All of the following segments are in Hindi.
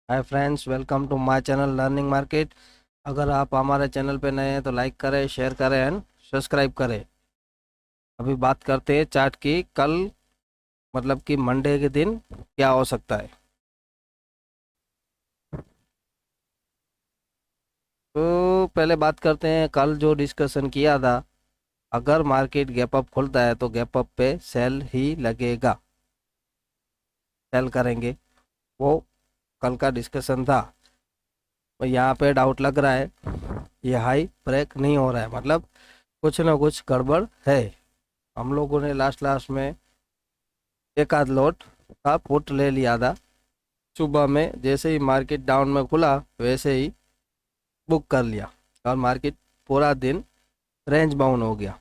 Hi friends, welcome to my channel learning market. अगर आप हमारे चैनल पे नए हैं तो लाइक करें, शेयर करें एंड सब्सक्राइब करें। अभी बात करते हैं चार्ट की। कल मतलब कि मंडे के दिन क्या हो सकता है। तो पहले बात करते हैं, कल जो डिस्कशन किया था, अगर मार्केट गैप अप खुलता है तो गैप अप पे सेल ही लगेगा, सेल करेंगे। वो कल का डिस्कशन था। और यहाँ पे डाउट लग रहा है, ये हाई ब्रेक नहीं हो रहा है, मतलब कुछ ना कुछ गड़बड़ है। हम लोगों ने लास्ट लास्ट में एक आध लॉट का पुट ले लिया था। सुबह में जैसे ही मार्केट डाउन में खुला वैसे ही बुक कर लिया, और मार्केट पूरा दिन रेंज बाउंड हो गया।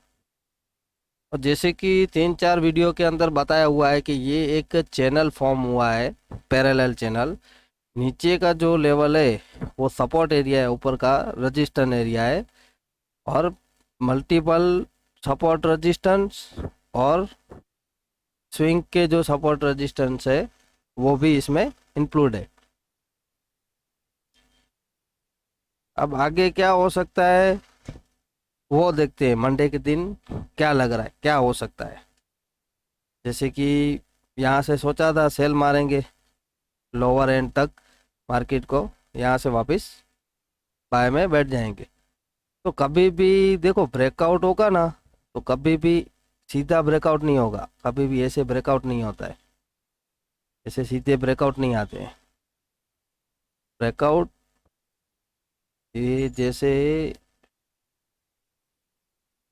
और जैसे कि 3-4 वीडियो के अंदर बताया हुआ है कि ये एक चैनल फॉर्म हुआ है, पैरेलल चैनल। नीचे का जो लेवल है वो सपोर्ट एरिया है, ऊपर का रजिस्टेंस एरिया है। और मल्टीपल सपोर्ट रेजिस्टेंस और स्विंग के जो सपोर्ट रेजिस्टेंस है वो भी इसमें इंक्लूड है। अब आगे क्या हो सकता है वो देखते हैं, मंडे के दिन क्या लग रहा है, क्या हो सकता है। जैसे कि यहाँ से सोचा था सेल मारेंगे लोअर एंड तक, मार्केट को यहाँ से वापस बाय में बैठ जाएंगे। तो कभी भी देखो ब्रेकआउट होगा ना, तो कभी भी सीधा ब्रेकआउट नहीं होगा, कभी भी ऐसे ब्रेकआउट नहीं होता है, ऐसे सीधे ब्रेकआउट नहीं आते हैं। ब्रेकआउट ये जैसे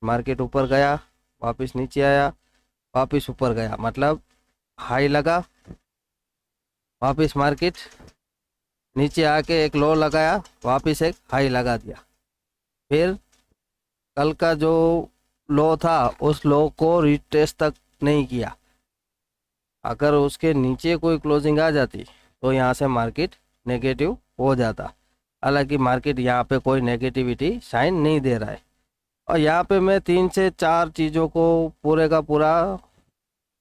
मार्केट ऊपर गया, वापस नीचे आया, वापस ऊपर गया, मतलब हाई लगा, वापस मार्केट नीचे आके एक लो लगाया, वापस एक हाई लगा दिया। फिर कल का जो लो था उस लो को रिट्रेस तक नहीं किया। अगर उसके नीचे कोई क्लोजिंग आ जाती तो यहाँ से मार्केट नेगेटिव हो जाता। हालांकि मार्केट यहाँ पे कोई नेगेटिविटी साइन नहीं दे रहा है। और यहाँ पे मैं 3 से 4 चीज़ों को पूरे का पूरा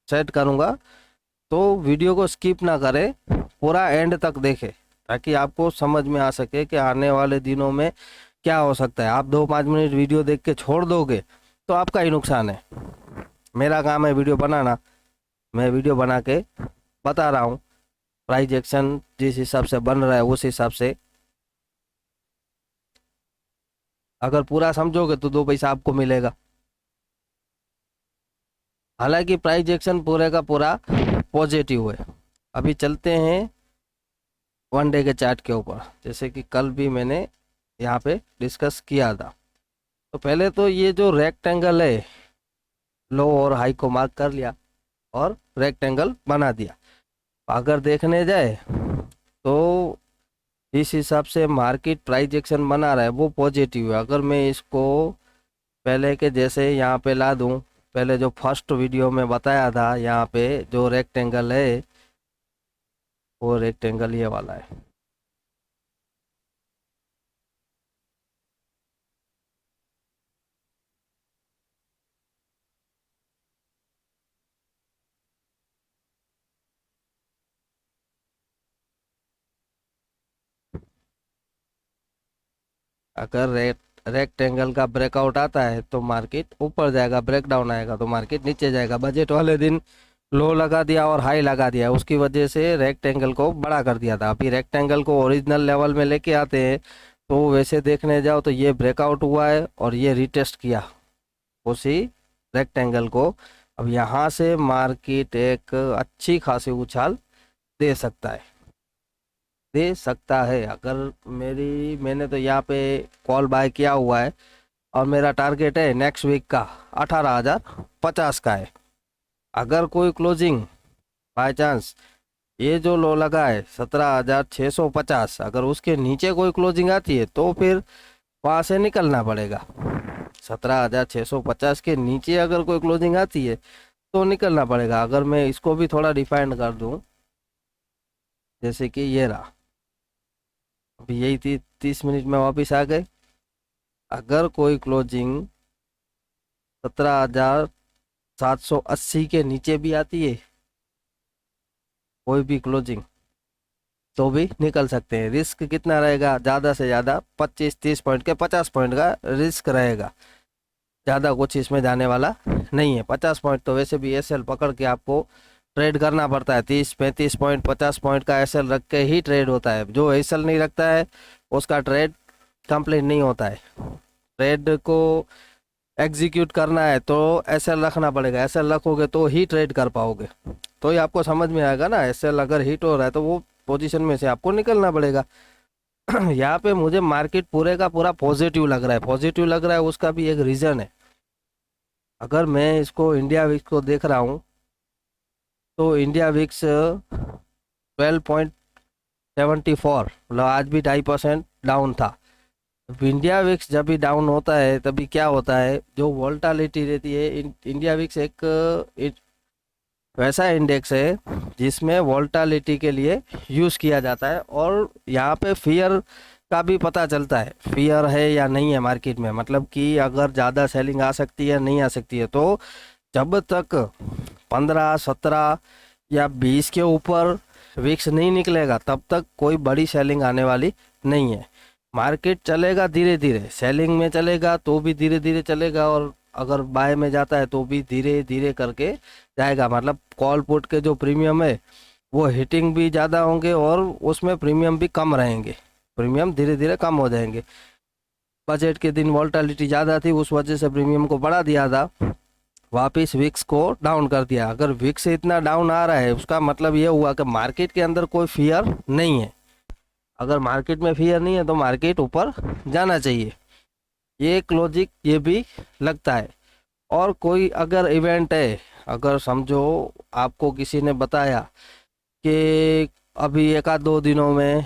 सेट करूँगा, तो वीडियो को स्किप ना करें, पूरा एंड तक देखें, ताकि आपको समझ में आ सके कि आने वाले दिनों में क्या हो सकता है। आप 2-5 मिनट वीडियो देख के छोड़ दोगे तो आपका ही नुकसान है। मेरा काम है वीडियो बनाना, मैं वीडियो बना के बता रहा हूँ। प्राइस एक्शन जिस हिसाब से बन रहा है उस हिसाब से अगर पूरा समझोगे तो 2 पैसा आपको मिलेगा। हालांकि प्राइस एक्शन पूरे का पूरा पॉजिटिव है। अभी चलते हैं वन डे के चार्ट के ऊपर, जैसे कि कल भी मैंने यहाँ पे डिस्कस किया था। तो पहले तो ये जो रेक्टेंगल है, लो और हाई को मार्क कर लिया और रेक्टेंगल बना दिया। अगर देखने जाए तो इस हिसाब से मार्केट प्राइस एक्शन बना रहा है वो पॉजिटिव है। अगर मैं इसको पहले के जैसे यहाँ पे ला दूँ, पहले जो फर्स्ट वीडियो में बताया था, यहाँ पे जो रेक्टेंगल है वो रेक्टेंगल ये वाला है। अगर रेक्टेंगल का ब्रेकआउट आता है तो मार्केट ऊपर जाएगा, ब्रेकडाउन आएगा तो मार्केट नीचे जाएगा। बजट वाले दिन लो लगा दिया और हाई लगा दिया, उसकी वजह से रेक्टेंगल को बड़ा कर दिया था। अभी रेक्टेंगल को ओरिजिनल लेवल में लेके आते हैं, तो वैसे देखने जाओ तो ये ब्रेकआउट हुआ है और ये रिटेस्ट किया उसी रेक्टेंगल को। अब यहाँ से मार्केट एक अच्छी खासी उछाल दे सकता है, दे सकता है। अगर मैंने तो यहाँ पे कॉल बाय किया हुआ है, और मेरा टारगेट है नेक्स्ट वीक का 18,050 का है। अगर कोई क्लोजिंग बाय चांस ये जो लो लगा है 17,650, अगर उसके नीचे कोई क्लोजिंग आती है तो फिर वहां से निकलना पड़ेगा। 17,650 के नीचे अगर कोई क्लोजिंग आती है तो निकलना पड़ेगा। अगर मैं इसको भी थोड़ा डिफाइन कर दूं, जैसे कि ये रहा, अभी यही थी, 30 मिनट में वापस आ गए। अगर कोई क्लोजिंग 17,780 के नीचे भी आती है, कोई भी क्लोजिंग तो भी निकल सकते हैं। रिस्क कितना रहेगा? ज़्यादा से ज़्यादा 25-30 पॉइंट के 50 पॉइंट का रिस्क रहेगा, ज़्यादा कुछ इसमें जाने वाला नहीं है। 50 पॉइंट तो वैसे भी एसएल पकड़ के आपको ट्रेड करना पड़ता है। 30-35 पॉइंट 50 पॉइंट का एसएल रख के ही ट्रेड होता है। जो एसएल नहीं रखता है उसका ट्रेड कंप्लीट नहीं होता है। ट्रेड को एग्जीक्यूट करना है तो एसएल रखना पड़ेगा, एसएल रखोगे तो ही ट्रेड कर पाओगे। तो ये आपको समझ में आएगा ना, एसएल अगर हिट हो रहा है तो वो पोजीशन में से आपको निकलना पड़ेगा। यहाँ पे मुझे मार्केट पूरे का पूरा पॉजिटिव लग रहा है। पॉजिटिव लग रहा है उसका भी एक रीज़न है। अगर मैं इसको इंडिया विक्स को देख रहा हूँ तो इंडिया विक्स 12.74, मतलब आज भी 2.5% डाउन था। इंडिया विक्स जब भी डाउन होता है तभी क्या होता है, जो वोल्टालिटी रहती है। इंडिया विक्स एक वैसा इंडेक्स है जिसमें वोल्टालिटी के लिए यूज़ किया जाता है, और यहाँ पे फियर का भी पता चलता है, फियर है या नहीं है मार्केट में, मतलब कि अगर ज़्यादा सेलिंग आ सकती है नहीं आ सकती है। तो जब तक 15-17 या 20 के ऊपर विक्स नहीं निकलेगा तब तक कोई बड़ी सेलिंग आने वाली नहीं है। मार्केट चलेगा धीरे धीरे, सेलिंग में चलेगा तो भी धीरे धीरे चलेगा, और अगर बाय में जाता है तो भी धीरे धीरे करके जाएगा। मतलब कॉल पुट के जो प्रीमियम है वो हिटिंग भी ज़्यादा होंगे और उसमें प्रीमियम भी कम रहेंगे, प्रीमियम धीरे धीरे कम हो जाएंगे। बजट के दिन वोल्टालिटी ज़्यादा थी, उस वजह से प्रीमियम को बढ़ा दिया था, वापिस विक्स को डाउन कर दिया। अगर विक्स इतना डाउन आ रहा है उसका मतलब ये हुआ कि मार्केट के अंदर कोई फियर नहीं है। अगर मार्केट में फियर नहीं है तो मार्केट ऊपर जाना चाहिए, ये एक लॉजिक ये भी लगता है। और कोई अगर इवेंट है, अगर समझो आपको किसी ने बताया कि अभी 1-2 दिनों में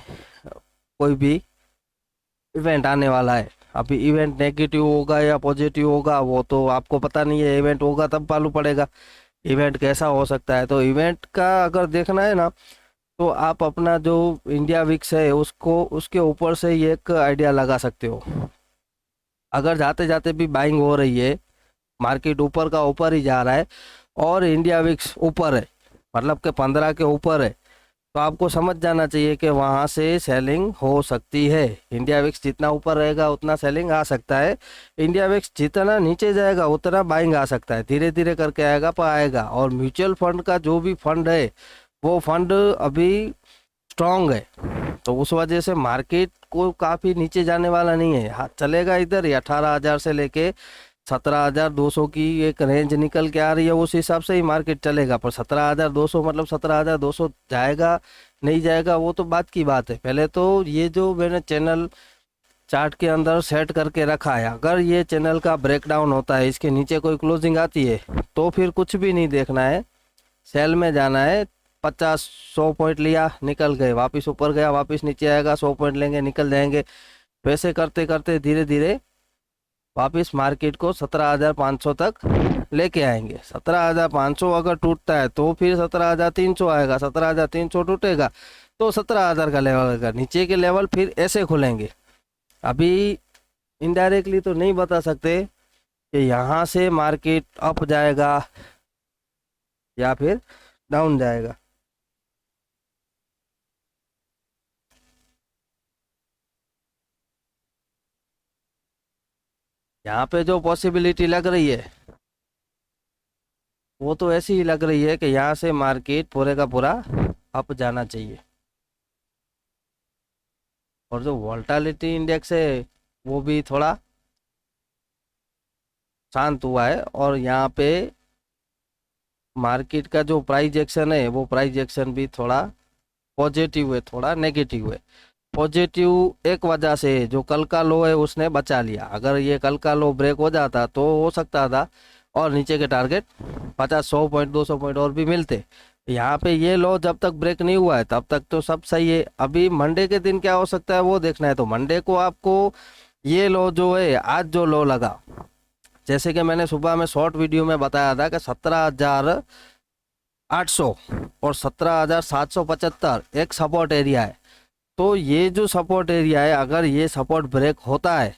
कोई भी इवेंट आने वाला है, अभी इवेंट नेगेटिव होगा या पॉजिटिव होगा वो तो आपको पता नहीं है, इवेंट होगा तब मालूम पड़ेगा इवेंट कैसा हो सकता है। तो इवेंट का अगर देखना है ना तो आप अपना जो इंडिया विक्स है उसको उसके ऊपर से ये एक आइडिया लगा सकते हो। अगर जाते जाते भी बाइंग हो रही है, मार्केट ऊपर का ऊपर ही जा रहा है और इंडिया विक्स ऊपर है, मतलब कि 15 के ऊपर है, तो आपको समझ जाना चाहिए कि वहाँ से सेलिंग हो सकती है। इंडिया विक्स जितना ऊपर रहेगा उतना सेलिंग आ सकता है, इंडिया विक्स जितना नीचे जाएगा उतना बाइंग आ सकता है, धीरे धीरे करके आएगा पर आएगा। और म्यूचुअल फंड का जो भी फंड है वो फंड अभी स्ट्रांग है, तो उस वजह से मार्केट को काफ़ी नीचे जाने वाला नहीं है। हाँ चलेगा इधर ही 18,000 से लेके 17,200 की एक रेंज निकल के आ रही है, उस हिसाब से ही मार्केट चलेगा। पर 17,200 मतलब 17,200 जाएगा नहीं जाएगा वो तो बात की बात है। पहले तो ये जो मैंने चैनल चार्ट के अंदर सेट करके रखा है, अगर ये चैनल का ब्रेकडाउन होता है, इसके नीचे कोई क्लोजिंग आती है तो फिर कुछ भी नहीं देखना है, सेल में जाना है। 50-100 पॉइंट लिया निकल गए, वापस ऊपर गया वापस नीचे आएगा, 100 पॉइंट लेंगे निकल जाएंगे। वैसे करते करते धीरे धीरे वापस मार्केट को 17,500 तक लेके आएंगे। 17,500 अगर टूटता है तो फिर 17,300 आएगा, 17,300 टूटेगा तो 17,000 का लेवल आएगा, नीचे के लेवल फिर ऐसे खुलेंगे। अभी इनडायरेक्टली तो नहीं बता सकते कि यहाँ से मार्केट अप जाएगा या फिर डाउन जाएगा। यहाँ पे जो पॉसिबिलिटी लग रही है वो तो ऐसी ही लग रही है कि यहाँ से मार्केट पूरे का पूरा अप जाना चाहिए। और जो वोल्टालिटी इंडेक्स है वो भी थोड़ा शांत हुआ है, और यहाँ पे मार्केट का जो प्राइस एक्शन है वो प्राइस एक्शन भी थोड़ा पॉजिटिव है थोड़ा नेगेटिव है। पॉजिटिव एक वजह से जो कल का लो है उसने बचा लिया, अगर ये कल का लो ब्रेक हो जाता तो हो सकता था और नीचे के टारगेट 50-100 पॉइंट 200 पॉइंट और भी मिलते। यहाँ पे ये लो जब तक ब्रेक नहीं हुआ है तब तक तो सब सही है। अभी मंडे के दिन क्या हो सकता है वो देखना है। तो मंडे को आपको ये लो जो है, आज जो लो लगा, जैसे कि मैंने सुबह में शॉर्ट वीडियो में बताया था कि 17,800 और 17,775 एक सपोर्ट एरिया है। तो ये जो सपोर्ट एरिया है, अगर ये सपोर्ट ब्रेक होता है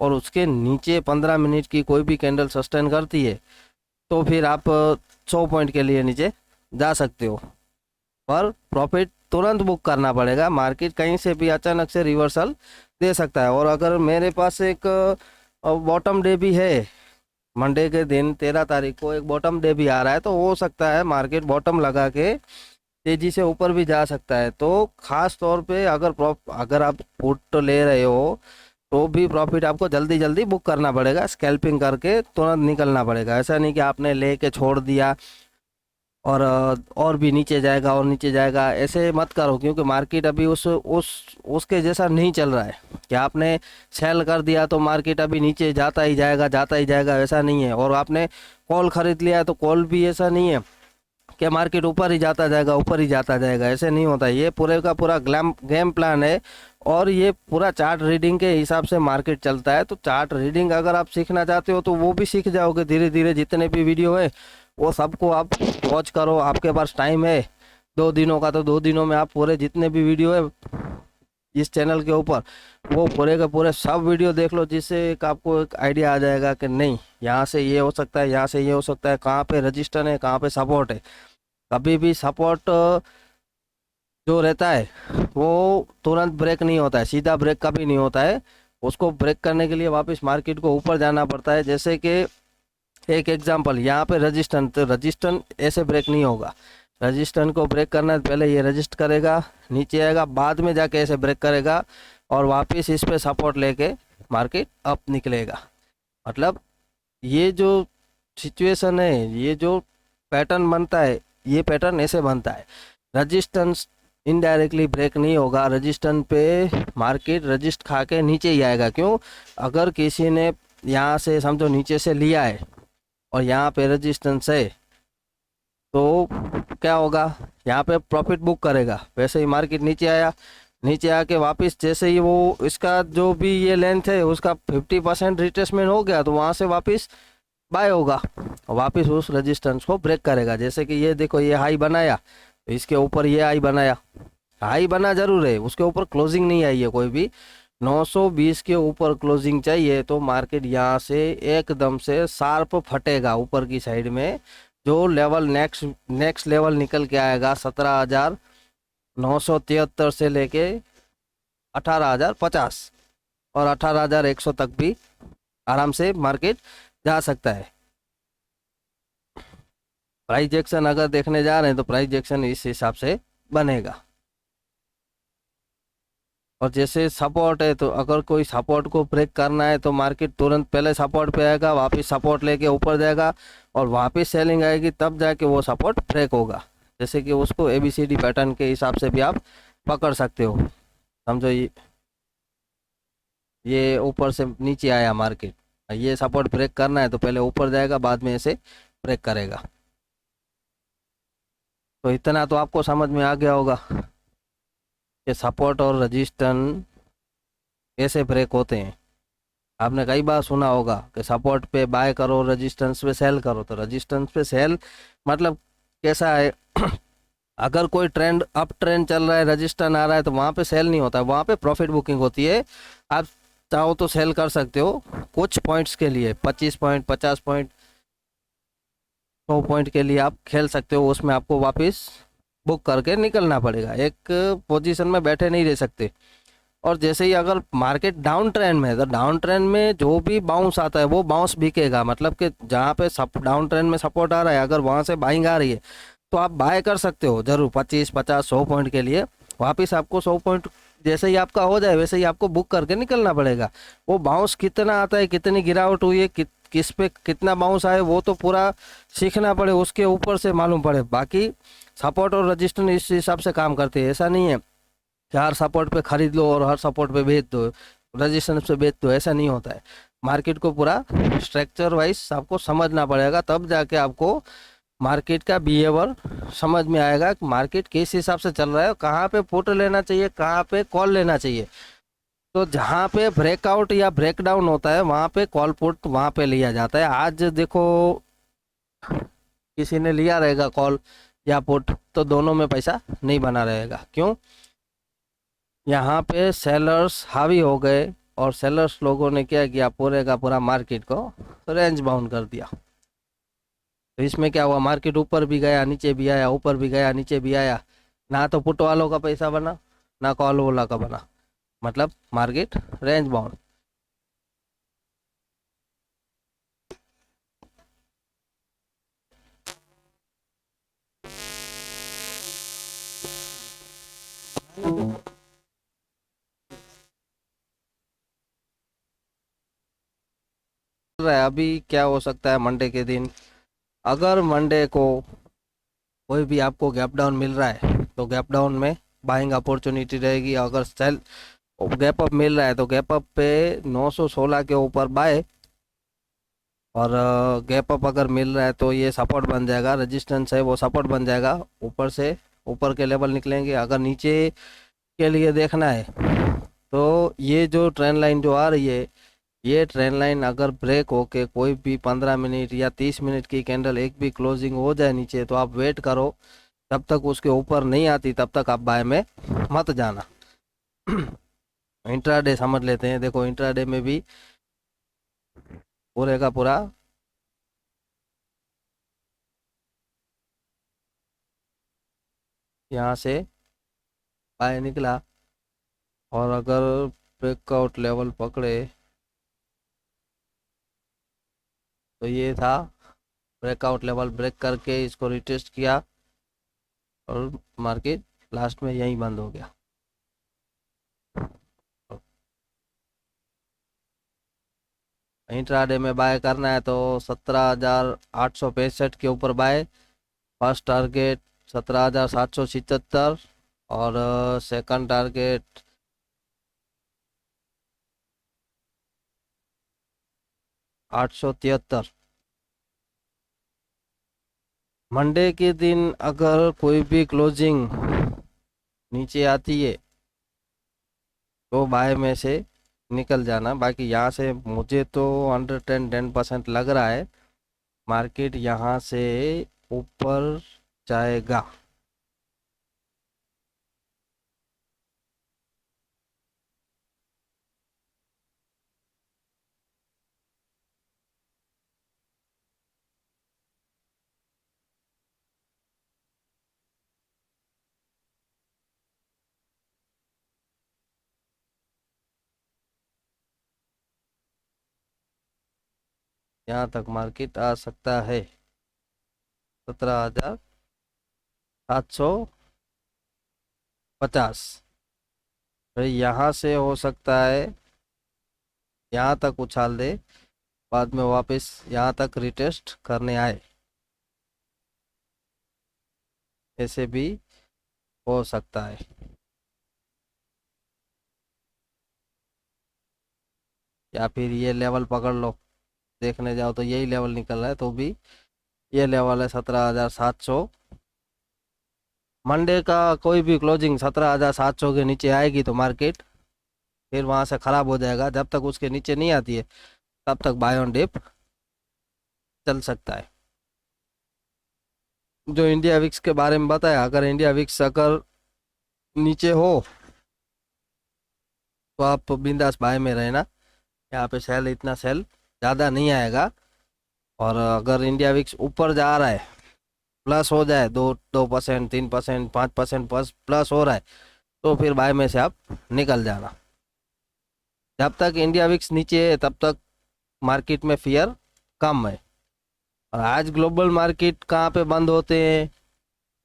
और उसके नीचे 15 मिनट की कोई भी कैंडल सस्टेन करती है तो फिर आप 100 पॉइंट के लिए नीचे जा सकते हो, पर प्रॉफिट तुरंत बुक करना पड़ेगा। मार्केट कहीं से भी अचानक से रिवर्सल दे सकता है। और अगर मेरे पास एक बॉटम डे भी है, मंडे के दिन 13 तारीख को एक बॉटम डे भी आ रहा है, तो हो सकता है मार्केट बॉटम लगा के तेजी से ऊपर भी जा सकता है। तो खास तौर पे अगर आप पुट ले रहे हो तो भी प्रॉफिट आपको जल्दी जल्दी बुक करना पड़ेगा, स्कैल्पिंग करके तुरंत निकलना पड़ेगा। ऐसा नहीं कि आपने लेके छोड़ दिया और भी नीचे जाएगा और नीचे जाएगा, ऐसे मत करो। क्योंकि मार्केट अभी उसके जैसा नहीं चल रहा है कि आपने सेल कर दिया तो मार्केट अभी नीचे जाता ही जाएगा जाता ही जाएगा, ऐसा नहीं है। और आपने कॉल खरीद लिया है तो कॉल भी ऐसा नहीं है कि मार्केट ऊपर ही जाता जाएगा ऊपर ही जाता जाएगा, ऐसे नहीं होता। ये पूरे का पूरा गेम प्लान है और ये पूरा चार्ट रीडिंग के हिसाब से मार्केट चलता है। तो चार्ट रीडिंग अगर आप सीखना चाहते हो तो वो भी सीख जाओगे धीरे धीरे। जितने भी वीडियो है वो सबको आप वॉच करो, आपके पास टाइम है 2 दिनों का, तो 2 दिनों में आप पूरे जितने भी वीडियो है इस चैनल के ऊपर वो पूरे के पूरे सब वीडियो देख लो, जिससे एक आपको एक आइडिया आ जाएगा कि नहीं यहाँ से ये हो सकता है, यहाँ से ये हो सकता है, कहाँ पे रजिस्टर है, कहाँ पे सपोर्ट है। कभी भी सपोर्ट जो रहता है वो तुरंत ब्रेक नहीं होता है, सीधा ब्रेक कभी नहीं होता है। उसको ब्रेक करने के लिए वापस मार्केट को ऊपर जाना पड़ता है। जैसे कि एक एग्जांपल यहाँ पे रजिस्टेंस, तो रजिस्टेंस ऐसे ब्रेक नहीं होगा। रजिस्टेंस को ब्रेक करना है, पहले ये रजिस्ट करेगा, नीचे आएगा, बाद में जाके ऐसे ब्रेक करेगा और वापस इस पे सपोर्ट लेके मार्केट अप निकलेगा। मतलब ये जो सिचुएशन है, ये जो पैटर्न बनता है, ये पैटर्न ऐसे बनता है। रजिस्टेंस इनडायरेक्टली ब्रेक नहीं होगा, रजिस्टेंस पे मार्केट रजिस्ट खा के नीचे ही आएगा। क्यों? अगर किसी ने यहाँ से समझो नीचे से लिया है और यहाँ पे रेजिस्टेंस है तो क्या होगा, यहाँ पे प्रॉफिट बुक करेगा। वैसे ही मार्केट नीचे आया, नीचे आके वापस जैसे ही वो इसका जो भी ये लेंथ है उसका 50% रिट्रेसमेंट हो गया तो वहाँ से वापस बाय होगा, वापस उस रेजिस्टेंस को ब्रेक करेगा। जैसे कि ये देखो, ये हाई बनाया तो इसके ऊपर ये हाई बनाया, हाई बना जरूर है, उसके ऊपर क्लोजिंग नहीं आई है कोई भी। 920 के ऊपर क्लोजिंग चाहिए तो मार्केट यहाँ से एकदम से शार्प फटेगा ऊपर की साइड में। जो लेवल नेक्स्ट लेवल निकल के आएगा 17,973 से लेके 18,050 और 18,100 तक भी आराम से मार्केट जा सकता है। प्राइस एक्शन अगर देखने जा रहे हैं तो प्राइस एक्शन इस हिसाब से बनेगा। और जैसे सपोर्ट है तो अगर कोई सपोर्ट को ब्रेक करना है तो मार्केट तुरंत पहले सपोर्ट पे आएगा, वापस सपोर्ट लेके ऊपर जाएगा और वापस सेलिंग आएगी, तब जाके वो सपोर्ट ब्रेक होगा। जैसे कि उसको ABCD पैटर्न के हिसाब से भी आप पकड़ सकते हो। समझो ये ऊपर से नीचे आया मार्केट, ये सपोर्ट ब्रेक करना है तो पहले ऊपर जाएगा, बाद में ऐसे ब्रेक करेगा। तो इतना तो आपको समझ में आ गया होगा कि सपोर्ट और रेजिस्टेंस कैसे ब्रेक होते हैं। आपने कई बार सुना होगा कि सपोर्ट पे बाय करो, रेजिस्टेंस पे सेल करो। तो रेजिस्टेंस पे सेल मतलब कैसा है अगर कोई ट्रेंड अप ट्रेंड चल रहा है, रेजिस्टेंस आ रहा है तो वहाँ पे सेल नहीं होता है, वहाँ पे प्रॉफिट बुकिंग होती है। आप चाहो तो सेल कर सकते हो कुछ पॉइंट्स के लिए, 25 पॉइंट, 50 पॉइंट, 100 पॉइंट के लिए आप खेल सकते हो। उसमें आपको वापस बुक करके निकलना पड़ेगा, एक पोजीशन में बैठे नहीं रह सकते। और जैसे ही अगर मार्केट डाउन ट्रेंड में है तो डाउन ट्रेंड में जो भी बाउंस आता है वो बाउंस बिकेगा। मतलब कि जहाँ पे डाउन ट्रेंड में सपोर्ट आ रहा है, अगर वहाँ से बाइंग आ रही है तो आप बाय कर सकते हो जरूर 25, 50, 100 पॉइंट के लिए। वापस आपको 100 पॉइंट जैसे ही आपका हो जाए वैसे ही आपको बुक करके निकलना पड़ेगा। वो बाउंस कितना आता है, कितनी गिरावट हुई है, किस पे कितना बाउंस आए, वो तो पूरा सीखना पड़े, उसके ऊपर से मालूम पड़े। बाकी सपोर्ट और रजिस्टेंस इस हिसाब से काम करते हैं। ऐसा नहीं है कि हर सपोर्ट पे खरीद लो और हर सपोर्ट पे बेच दो, रजिस्टेंस पे बेच दो, ऐसा नहीं होता है। मार्केट को पूरा स्ट्रक्चर वाइज आपको समझना पड़ेगा, तब जाके आपको मार्केट का बिहेवियर समझ में आएगा कि मार्केट किस हिसाब से चल रहा है, कहाँ पे पुट लेना चाहिए, कहाँ पे कॉल लेना चाहिए। तो जहाँ पे ब्रेकआउट या ब्रेकडाउन होता है वहाँ पे कॉल पुट वहाँ पे लिया जाता है। आज देखो किसी ने लिया रहेगा कॉल या पुट तो दोनों में पैसा नहीं बना रहेगा। क्यों? यहाँ पे सेलर्स हावी हो गए और सेलर्स लोगों ने क्या किया, पूरे का पूरा मार्केट को रेंज बाउंड कर दिया। तो इसमें क्या हुआ, मार्केट ऊपर भी गया नीचे भी आया, ऊपर भी गया नीचे भी आया। ना तो पुट वालों का पैसा बना, ना कॉल वाला का बना, मतलब मार्केट रेंज बाउंड। रहा है अभी क्या हो सकता है मंडे के दिन, अगर मंडे को कोई भी आपको गैप डाउन मिल रहा है तो गैप डाउन में बाइंग अपॉर्चुनिटी रहेगी। अगर सेल गैप अप मिल रहा है तो गैप अप पे 916 के ऊपर बाय, और गैप अप अगर मिल रहा है तो ये सपोर्ट बन जाएगा, रेजिस्टेंस है वो सपोर्ट बन जाएगा, ऊपर से ऊपर के लेवल निकलेंगे। अगर नीचे के लिए देखना है तो ये जो ट्रेंड लाइन जो आ रही है, ये ट्रेंड लाइन अगर ब्रेक होके कोई भी 15 मिनट या 30 मिनट की कैंडल एक भी क्लोजिंग हो जाए नीचे, तो आप वेट करो, जब तक उसके ऊपर नहीं आती तब तक आप बाय में मत जाना। इंट्राडे समझ लेते हैं। देखो इंट्राडे में भी पूरे का पूरा यहाँ से बाय निकला, और अगर ब्रेकआउट लेवल पकड़े तो ये था, ब्रेकआउट लेवल ब्रेक करके इसको रिटेस्ट किया और मार्केट लास्ट में यहीं बंद हो गया। इंट्राडे में बाय करना है तो 17,865 के ऊपर बाय, फर्स्ट टारगेट 17,777, और सेकंड टारगेट 873। मंडे के दिन अगर कोई भी क्लोजिंग नीचे आती है तो बाय में से निकल जाना। बाकी यहाँ से मुझे तो 110% लग रहा है मार्केट यहाँ से ऊपर जाएगा। यहाँ तक मार्केट आ सकता है 17,750। भाई यहाँ से हो सकता है यहाँ तक उछाल दे, बाद में वापस यहाँ तक रिटेस्ट करने आए, ऐसे भी हो सकता है। या फिर ये लेवल पकड़ लो, देखने जाओ तो यही लेवल निकल रहा है, तो भी ये लेवल है 17,700। मंडे का कोई भी क्लोजिंग 17,700 के नीचे आएगी तो मार्केट फिर वहां से खराब हो जाएगा। जब तक उसके नीचे नहीं आती है तब तक बाय ऑन डिप चल सकता है। जो इंडिया विक्स के बारे में बताया, अगर इंडिया विक्स अगर नीचे हो तो आप बिंदास बाय में रहना, यहाँ पे सेल इतना सेल ज़्यादा नहीं आएगा। और अगर इंडिया विक्स ऊपर जा रहा है, प्लस हो जाए 2% 3% 5% प्लस प्लस हो रहा है, तो फिर बाय में से आप निकल जाना। जब तक इंडिया विक्स नीचे है तब तक मार्केट में फियर कम है। और आज ग्लोबल मार्केट कहाँ पे बंद होते हैं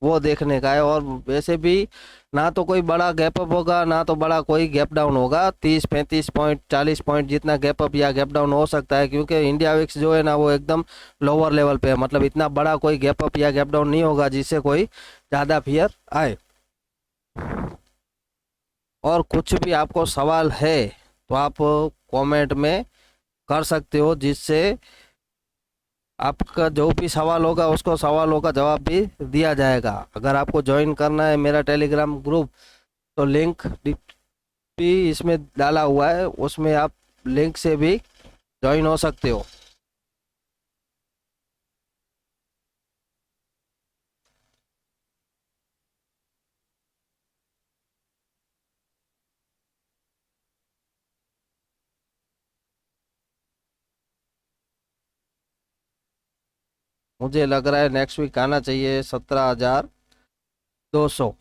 वो देखने का है। और वैसे भी ना तो कोई बड़ा गैप अप होगा ना तो बड़ा कोई गैप डाउन होगा, 30 35 पॉइंट 40 पॉइंट जितना गैप अप या गैप डाउन हो सकता है, क्योंकि इंडिया विक्स जो है ना वो एकदम लोअर लेवल पे है। मतलब इतना बड़ा कोई गैप अप या गैप डाउन नहीं होगा जिससे कोई ज़्यादा फियर आए। और कुछ भी आपको सवाल है तो आप कमेंट में कर सकते हो, जिससे आपका जो भी सवाल होगा उसको सवालों का जवाब भी दिया जाएगा। अगर आपको ज्वाइन करना है मेरा टेलीग्राम ग्रुप तो लिंक भी इसमें डाला हुआ है, उसमें आप लिंक से भी ज्वाइन हो सकते हो। मुझे लग रहा है नेक्स्ट वीक आना चाहिए 17,200।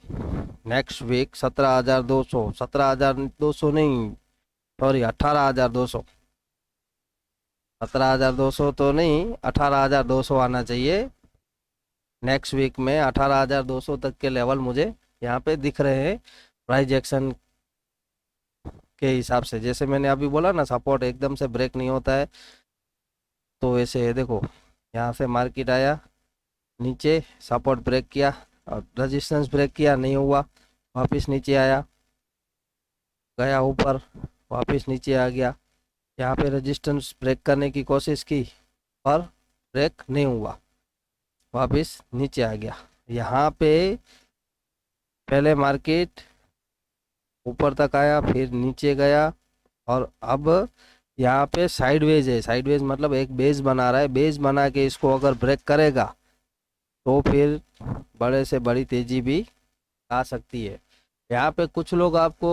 नेक्स्ट वीक 17,200, 17,200 नहीं, सॉरी 18,200, 17,200 तो नहीं, 18,200 आना चाहिए। नेक्स्ट वीक में 18,200 तक के लेवल मुझे यहाँ पे दिख रहे हैं प्राइस एक्शन के हिसाब से। जैसे मैंने अभी बोला ना, सपोर्ट एकदम से ब्रेक नहीं होता है, तो ऐसे देखो यहाँ से मार्केट आया, नीचे सपोर्ट ब्रेक किया और रेजिस्टेंस ब्रेक किया, नहीं हुआ, वापस नीचे आया, गया ऊपर, वापस नीचे आ गया, यहाँ पे रेजिस्टेंस ब्रेक करने की कोशिश की पर ब्रेक नहीं हुआ, वापस नीचे आ गया। यहाँ पे पहले मार्केट ऊपर तक आया, फिर नीचे गया, और अब यहाँ पे साइडवेज है। साइडवेज मतलब एक बेस बना रहा है, बेस बना के इसको अगर ब्रेक करेगा तो फिर बड़े से बड़ी तेजी भी आ सकती है। यहाँ पे कुछ लोग आपको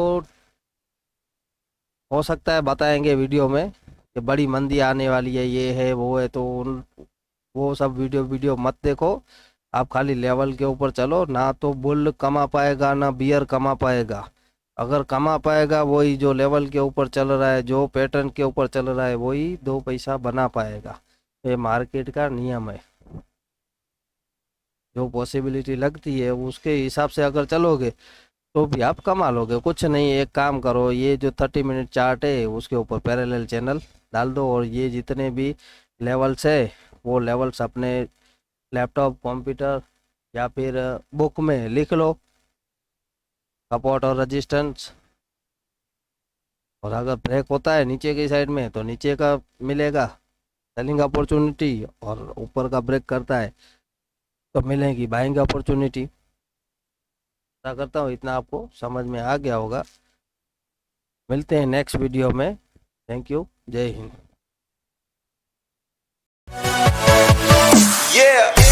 हो सकता है बताएंगे वीडियो में कि बड़ी मंदी आने वाली है, ये है वो है, तो वो सब वीडियो मत देखो। आप खाली लेवल के ऊपर चलो, ना तो बुल कमा पाएगा ना बियर कमा पाएगा। अगर कमा पाएगा वही जो लेवल के ऊपर चल रहा है, जो पैटर्न के ऊपर चल रहा है, वही दो पैसा बना पाएगा। ये मार्केट का नियम है, जो पॉसिबिलिटी लगती है उसके हिसाब से अगर चलोगे तो भी आप कमा लोगे। कुछ नहीं, एक काम करो, ये जो 30 मिनट चार्ट है उसके ऊपर पैरेलल चैनल डाल दो, और ये जितने भी लेवल्स है वो लेवल्स अपने लैपटॉप, कंप्यूटर या फिर बुक में लिख लो, सपोर्ट और रेजिस्टेंस। और अगर ब्रेक होता है नीचे की साइड में तो नीचे का मिलेगा सेलिंग अपॉर्चुनिटी, और ऊपर का ब्रेक करता है तो मिलेगी बाइंग अपॉर्चुनिटी। ऐसा करता हूँ, इतना आपको समझ में आ गया होगा। मिलते हैं नेक्स्ट वीडियो में। थैंक यू, जय हिंद। Yeah.